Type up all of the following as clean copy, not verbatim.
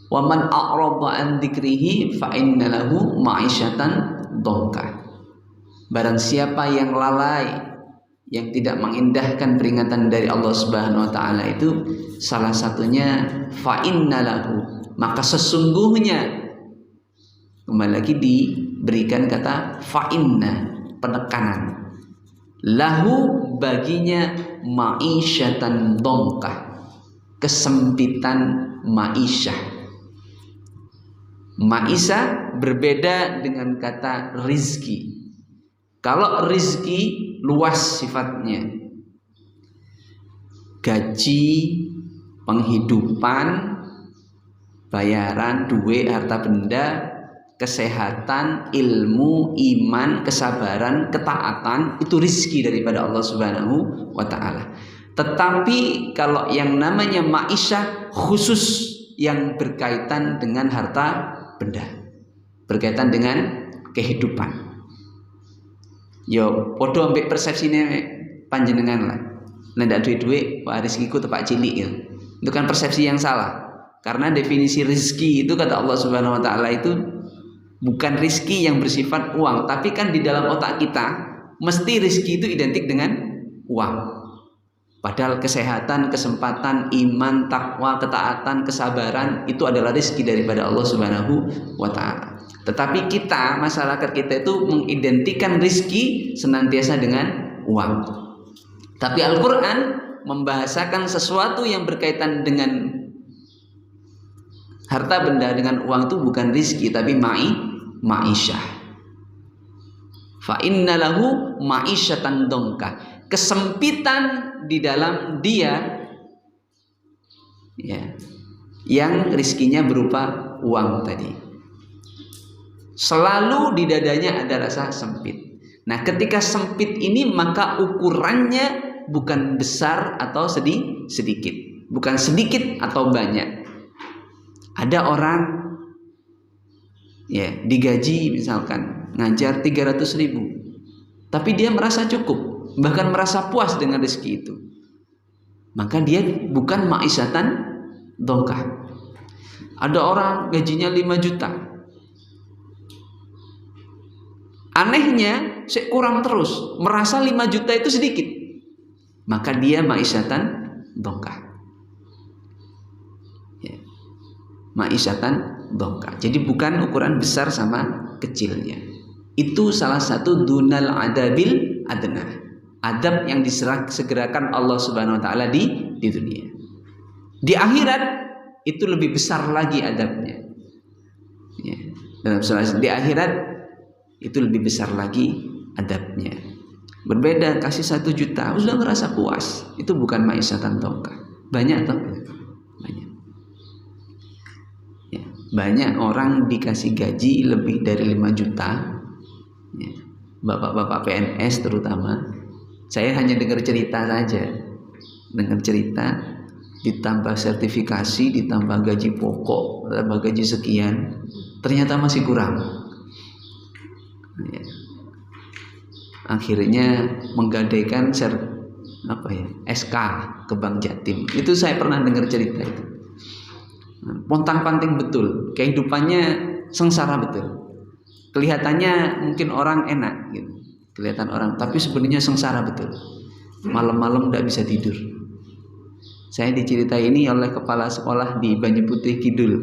Wa man a'rada an dzikrihi fa inna lahu ma'isyatan dhanka. Barang siapa yang lalai, yang tidak mengindahkan peringatan dari Allah Subhanahu wa taala itu, salah satunya fa inna lahu, maka sesungguhnya, kembali lagi diberikan kata fa inna, penekanan, lahu baginya ma'isyatan dhanka, kesempitan ma'isyah. Ma'isah berbeda dengan kata rizki. Kalau rizki luas sifatnya, gaji, penghidupan, bayaran, duit, harta benda, kesehatan, ilmu, iman, kesabaran, ketaatan, itu rizki daripada Allah Subhanahu wa ta'ala. Tetapi kalau yang namanya ma'isyah khusus yang berkaitan dengan harta benda, berkaitan dengan kehidupan. Yo, podo ambek persepsine panjenengan lah. Ndak duit-duit, wah rezekiku tepak cilik ya. Itu kan persepsi yang salah. Karena definisi rezeki itu kata Allah Subhanahu wa taala itu bukan rezeki yang bersifat uang, tapi kan di dalam otak kita mesti rezeki itu identik dengan uang. Padahal kesehatan, kesempatan, iman, takwa, ketaatan, kesabaran itu adalah rezeki daripada Allah Subhanahu wa ta'ala. Tetapi kita, masyarakat kita itu mengidentikan rezeki senantiasa dengan uang. Tapi Al-Quran membahasakan sesuatu yang berkaitan dengan harta benda, dengan uang itu bukan rezeki, tapi ma'isyah. Fa inna lahu ma'isyatan dhanka, kesempitan di dalam dia, ya, yang rizkinya berupa uang tadi. Selalu di dadanya ada rasa sempit. Nah, ketika sempit ini maka ukurannya bukan besar atau sedikit, bukan sedikit atau banyak. Ada orang, ya, digaji misalkan ngajar 300.000, tapi dia merasa cukup, bahkan merasa puas dengan rezeki itu, maka dia bukan ma'isyatan dhanka. Ada orang gajinya 5 juta, anehnya kurang terus, merasa 5 juta itu sedikit, maka dia ma'isyatan dhanka, ya, ma'isyatan dhanka. Jadi bukan ukuran besar sama kecilnya. Itu salah satu dunal adabil adna, adab yang disegerakan Allah Subhanahu wa taala di dunia. Di akhirat itu lebih besar lagi adabnya. Ya, dalam surah di akhirat itu lebih besar lagi adabnya. Berbeda, kasih 1 juta sudah merasa puas, itu bukan ma'isyatan dhanka. Banyak atau banyak? Ya, banyak orang dikasih gaji lebih dari 5 juta. Ya, bapak-bapak PNS terutama. Saya hanya dengar cerita saja, dengar cerita, ditambah sertifikasi, ditambah gaji pokok, ditambah gaji sekian, ternyata masih kurang. Ya. Akhirnya menggadaikan SK ke Bank Jatim. Itu saya pernah dengar cerita itu. Pontang-panting betul, kehidupannya sengsara betul. Kelihatannya mungkin orang enak gitu, kelihatan orang, tapi sebenarnya sengsara betul. Malam-malam tidak bisa tidur. Saya diceritai ini oleh kepala sekolah di Banyu Putih Kidul,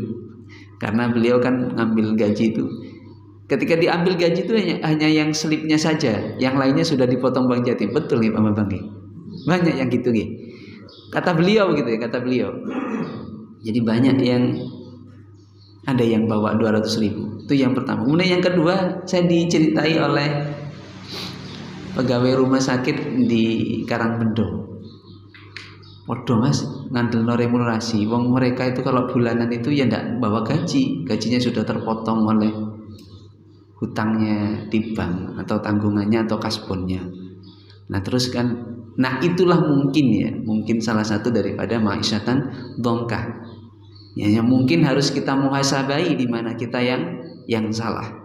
karena beliau kan ngambil gaji itu. Ketika diambil gaji itu hanya yang selipnya saja, yang lainnya sudah dipotong Bank Jatim. Betul nih Pak Bang? Banyak yang gitu nih. Kata beliau gitu ya, kata beliau. Jadi banyak yang ada yang bawa 200.000. Itu yang pertama. Kemudian yang kedua, saya diceritai oleh pegawai rumah sakit di Karangbendo. Waduh mas, ngandel remunerasi. Wong mereka itu kalau bulanan itu ya ndak bawa gaji, gajinya sudah terpotong oleh hutangnya di bank atau tanggungannya atau kasbonnya. Nah terus kan, nah itulah mungkin ya, mungkin salah satu daripada ma'isyatan dhanka. Ya, yang mungkin harus kita muhasabai di mana kita yang salah.